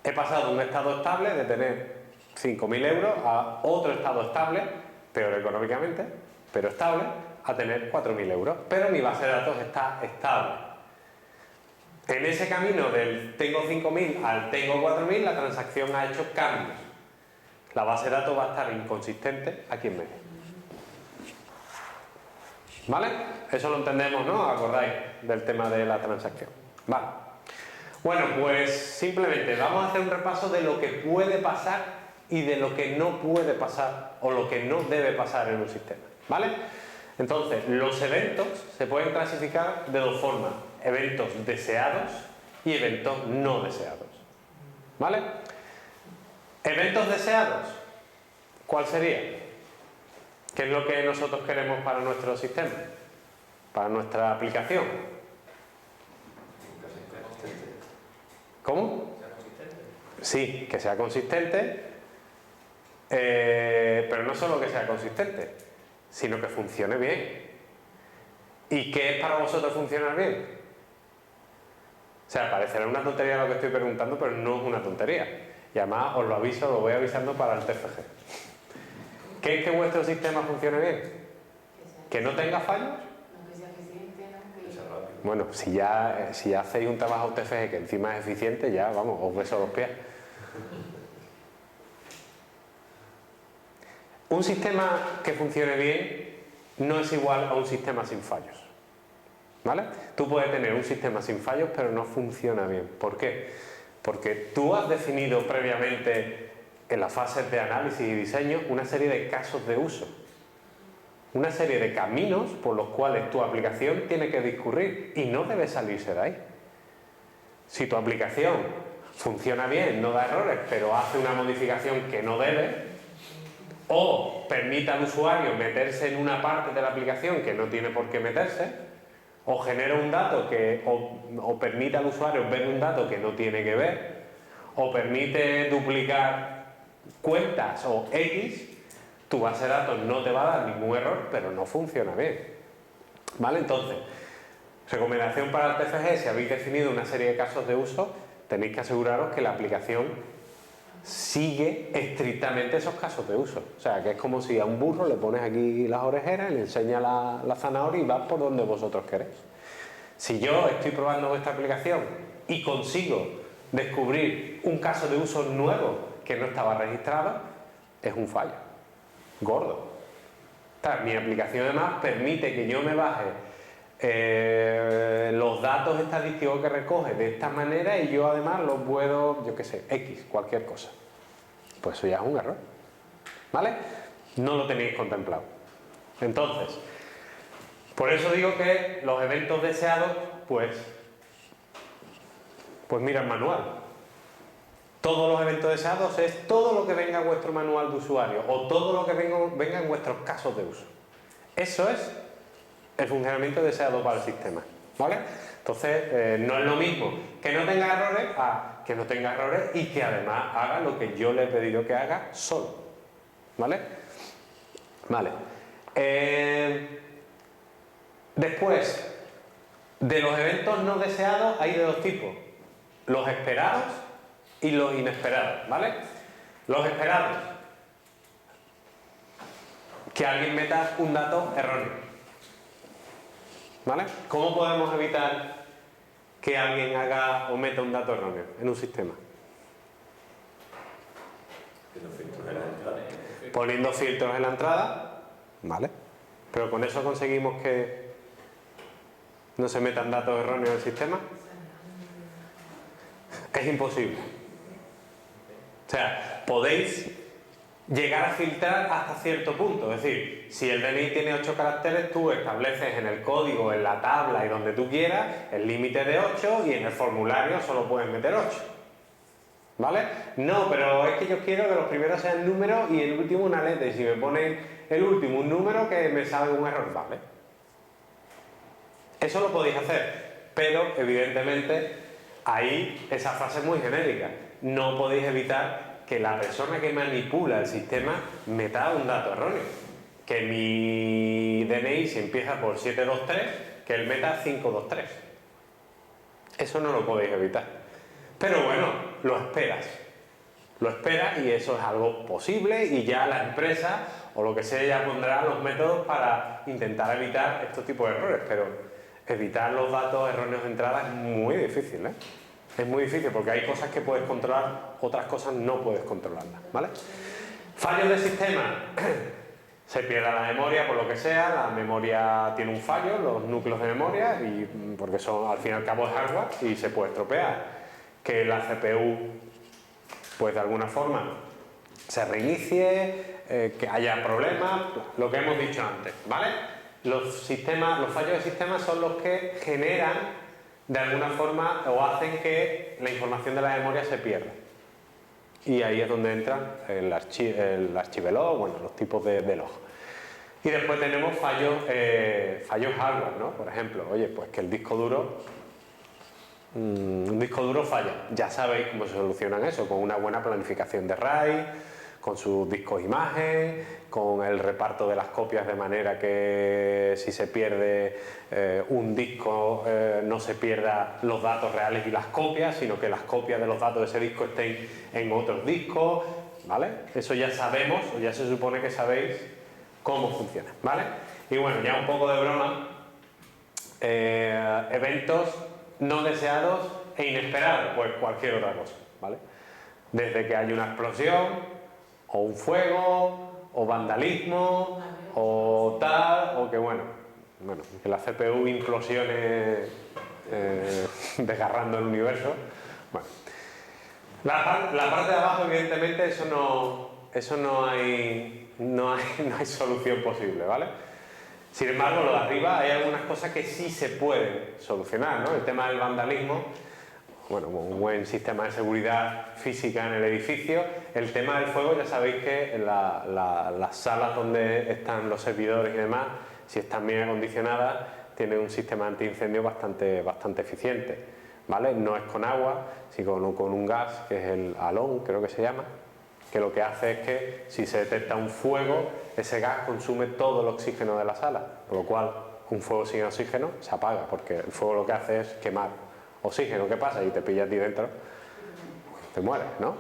He pasado de un estado estable de tener 5.000 euros a otro estado estable, peor económicamente, pero estable, a tener 4.000 euros. Pero mi base de datos está estable. En ese camino del tengo 5.000 al tengo 4.000, la transacción ha hecho cambios. La base de datos va a estar inconsistente aquí en medio. ¿Vale? Eso lo entendemos, ¿no? ¿Acordáis del tema de la transacción? Vale. Bueno, pues simplemente vamos a hacer un repaso de lo que puede pasar y de lo que no puede pasar o lo que no debe pasar en un sistema. ¿Vale? Entonces, los eventos se pueden clasificar de dos formas. Eventos deseados y eventos no deseados. ¿Vale? Eventos deseados, ¿cuál sería? ¿Qué es lo que nosotros queremos para nuestro sistema? Para nuestra aplicación. ¿Cómo? Sí, que sea consistente, pero no solo que sea consistente, sino que funcione bien. ¿Y qué es para vosotros funcionar bien? O sea, parecerá una tontería lo que estoy preguntando, pero no es una tontería. Y además os lo aviso, lo voy avisando para el TFG. ¿Qué es que vuestro sistema funcione bien? ¿Que no tenga fallos? No que sea eficiente, no Que sea que... rápido. Bueno, si ya hacéis un trabajo TFG que encima es eficiente, ya, vamos, os beso los pies. Un sistema que funcione bien no es igual a un sistema sin fallos. ¿Vale? Tú puedes tener un sistema sin fallos, pero no funciona bien. ¿Por qué? Porque tú has definido previamente en las fases de análisis y diseño una serie de casos de uso. Una serie de caminos por los cuales tu aplicación tiene que discurrir y no debe salirse de ahí. Si tu aplicación funciona bien, no da errores, pero hace una modificación que no debe, o permite al usuario meterse en una parte de la aplicación que no tiene por qué meterse, o genera un dato o permite al usuario ver un dato que no tiene que ver, o permite duplicar cuentas o X, tu base de datos no te va a dar ningún error, pero no funciona bien. ¿Vale? Entonces, recomendación para el TFG: si habéis definido una serie de casos de uso, tenéis que aseguraros que la aplicación sigue estrictamente esos casos de uso. O sea, que es como si a un burro le pones aquí las orejeras, le enseñas la zanahoria y vas por donde vosotros queréis. Si yo estoy probando vuestra aplicación y consigo descubrir un caso de uso nuevo que no estaba registrado, es un fallo gordo. Mi aplicación además permite que yo me baje los datos estadísticos que recoge de esta manera y yo además los puedo, yo qué sé, X, cualquier cosa. Pues eso ya es un error. ¿Vale? No lo tenéis contemplado. Entonces, por eso digo que los eventos deseados, pues mira el manual. Todos los eventos deseados es todo lo que venga en vuestro manual de usuario o todo lo que venga en vuestros casos de uso. Eso es el funcionamiento deseado para el sistema. ¿Vale? Entonces, no es lo mismo que no tenga errores a que no tenga errores y que además haga lo que yo le he pedido que haga solo. ¿Vale? Vale. Después, de los eventos no deseados hay de dos tipos: los esperados y los inesperados. ¿Vale? Los esperados: que alguien meta un dato erróneo. ¿Vale? ¿Cómo podemos evitar que alguien haga o meta un dato erróneo en un sistema? Poniendo filtros en la entrada, ¿vale? Pero con eso conseguimos que no se metan datos erróneos en el sistema. Es imposible. O sea, podéis llegar a filtrar hasta cierto punto. Es decir, si el DNI tiene 8 caracteres, tú estableces en el código, en la tabla y donde tú quieras el límite de 8 y en el formulario solo puedes meter 8. ¿Vale? No, pero es que yo quiero que los primeros sean números y el último una letra. Y si me ponen el último un número, que me salga un error. ¿Vale? Eso lo podéis hacer, pero evidentemente ahí esa frase es muy genérica. No podéis evitar que la persona que manipula el sistema meta un dato erróneo. Que mi DNI, si empieza por 723, que el meta 523. Eso no lo podéis evitar. Pero bueno, lo esperas. Lo esperas y eso es algo posible y ya la empresa o lo que sea ya pondrá los métodos para intentar evitar estos tipos de errores. Pero evitar los datos erróneos de entrada es muy difícil, ¿eh? Es muy difícil porque hay cosas que puedes controlar, otras cosas no puedes controlarlas, ¿vale? Fallos del sistema. Se pierde la memoria por lo que sea, la memoria tiene un fallo, los núcleos de memoria, y porque son al fin y al cabo hardware y se puede estropear. Que la CPU, pues de alguna forma, se reinicie, que haya problemas, lo que hemos dicho antes, ¿vale? Los fallos del sistema son los que generan de alguna forma o hacen que la información de la memoria se pierda. Y ahí es donde entra el archivelog, bueno, los tipos de log. Y después tenemos fallos hardware, ¿no? Por ejemplo, oye, pues que el disco duro, un disco duro falla. Ya sabéis cómo se solucionan eso, con una buena planificación de RAID, con sus discos imagen, con el reparto de las copias de manera que si se pierde un disco no se pierda los datos reales y las copias, sino que las copias de los datos de ese disco estén en otros discos, ¿vale? Eso ya sabemos, o ya se supone que sabéis cómo funciona, ¿vale? Y bueno, ya un poco de broma, eventos no deseados e inesperados, pues cualquier otra cosa, ¿vale? Desde que hay una explosión, o un fuego, o vandalismo, o tal, o que bueno, que la CPU implosione desgarrando el universo. Bueno, la parte de abajo, evidentemente, eso no hay solución posible, ¿vale? Sin embargo, lo de arriba hay algunas cosas que sí se pueden solucionar, ¿no? El tema del vandalismo. Bueno, un buen sistema de seguridad física en el edificio. El tema del fuego, ya sabéis que en las salas donde están los servidores y demás, si están bien acondicionadas, tienen un sistema antiincendio bastante eficiente, ¿vale? No es con agua, sino con un gas, que es el halón, creo que se llama, que lo que hace es que si se detecta un fuego, ese gas consume todo el oxígeno de la sala, por lo cual un fuego sin oxígeno se apaga, porque el fuego lo que hace es quemar oxígeno. ¿Qué pasa? Y te pillas a ti dentro, te mueres, ¿no?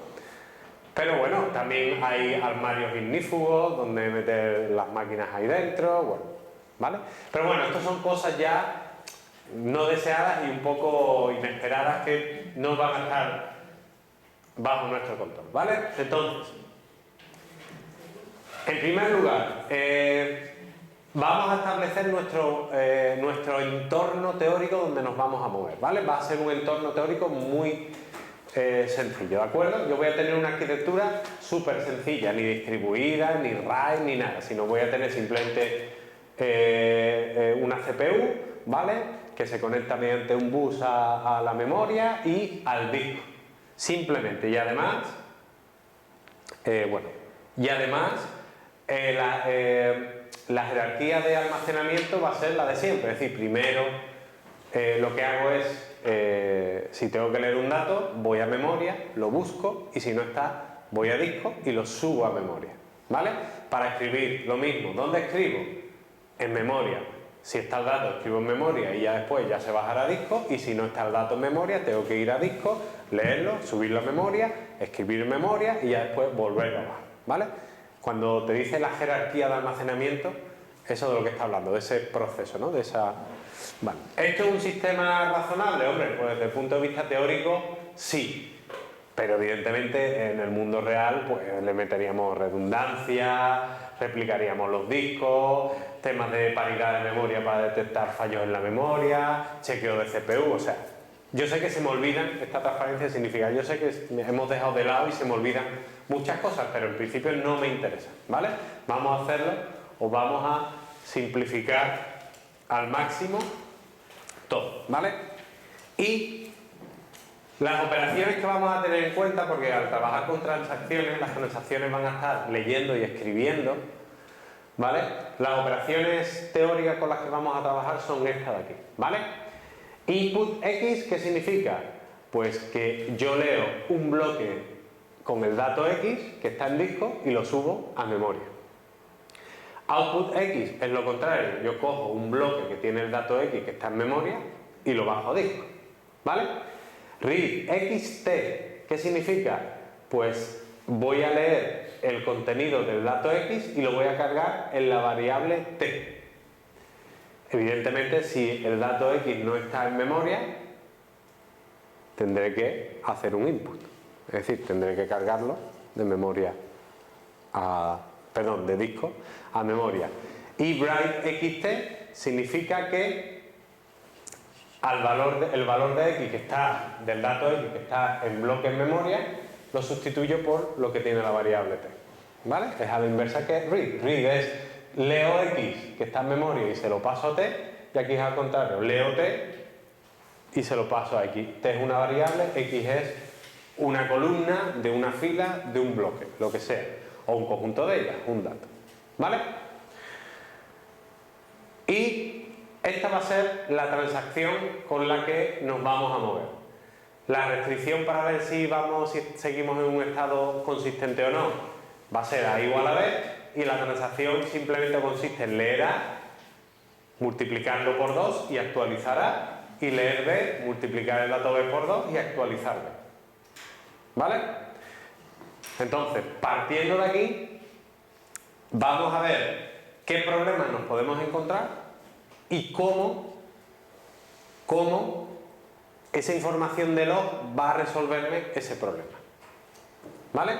Pero bueno, también hay armarios ignífugos donde meter las máquinas ahí dentro, bueno, ¿vale? Pero bueno, estas son cosas ya no deseadas y un poco inesperadas que no van a estar bajo nuestro control, ¿vale? Entonces, en primer lugar, vamos a establecer nuestro entorno teórico donde nos vamos a mover, ¿vale? Va a ser un entorno teórico muy sencillo, ¿de acuerdo? Yo voy a tener una arquitectura súper sencilla, ni distribuida, ni RAID, ni nada, sino voy a tener simplemente una CPU, ¿vale? Que se conecta mediante un bus a la memoria y al disco, simplemente. Y además, la jerarquía de almacenamiento va a ser la de siempre, es decir, primero lo que hago es, si tengo que leer un dato, voy a memoria, lo busco y si no está, voy a disco y lo subo a memoria, ¿vale? Para escribir lo mismo, ¿dónde escribo? En memoria. Si está el dato, escribo en memoria y ya después ya se bajará a disco, y si no está el dato en memoria, tengo que ir a disco, leerlo, subirlo a memoria, escribir en memoria y ya después volverlo a bajar, ¿vale? Cuando te dice la jerarquía de almacenamiento, eso de lo que está hablando, de ese proceso, ¿no? De esa... Vale. ¿Esto es un sistema razonable? Hombre, pues desde el punto de vista teórico, sí. Pero evidentemente en el mundo real pues le meteríamos redundancia, replicaríamos los discos, temas de paridad de memoria para detectar fallos en la memoria, chequeo de CPU, o sea, yo sé que se me olvidan, esta transparencia significa, yo sé que hemos dejado de lado y se me olvidan muchas cosas, pero en principio no me interesa, ¿vale? Vamos a hacerlo o vamos a simplificar al máximo todo, ¿vale? Y las operaciones que vamos a tener en cuenta, porque al trabajar con transacciones, las transacciones van a estar leyendo y escribiendo, ¿vale? Las operaciones teóricas con las que vamos a trabajar son estas de aquí, ¿vale? Input X, ¿qué significa? Pues que yo leo un bloque con el dato X que está en disco y lo subo a memoria. Output X es lo contrario, yo cojo un bloque que tiene el dato X que está en memoria y lo bajo a disco, ¿vale? Read XT, ¿qué significa? Pues voy a leer el contenido del dato X y lo voy a cargar en la variable T. Evidentemente, si el dato X no está en memoria, tendré que hacer un input, es decir, tendré que cargarlo de memoria de disco a memoria. Y write XT significa que el valor de X que está, del dato X que está en bloque en memoria, lo sustituyo por lo que tiene la variable T. ¿Vale? Es a la inversa que read. Read es leo X que está en memoria y se lo paso a T, y aquí es al contrario, leo T y se lo paso a X. T es una variable, X es una columna de una fila de un bloque, lo que sea, o un conjunto de ellas, un dato. ¿Vale? Y esta va a ser la transacción con la que nos vamos a mover. La restricción para ver si seguimos en un estado consistente o no va a ser A igual a B, y la transacción simplemente consiste en leer A, multiplicarlo por 2 y actualizar A, y leer B, multiplicar el dato B por 2 y actualizar B. ¿Vale? Entonces, partiendo de aquí, vamos a ver qué problemas nos podemos encontrar y cómo esa información de log va a resolverme ese problema. ¿Vale?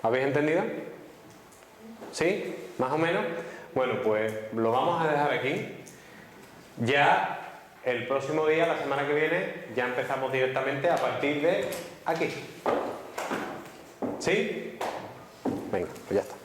¿Habéis entendido? ¿Sí? ¿Más o menos? Bueno, pues lo vamos a dejar aquí. Ya el próximo día, la semana que viene, ya empezamos directamente a partir de aquí. ¿Sí? Venga, pues ya está.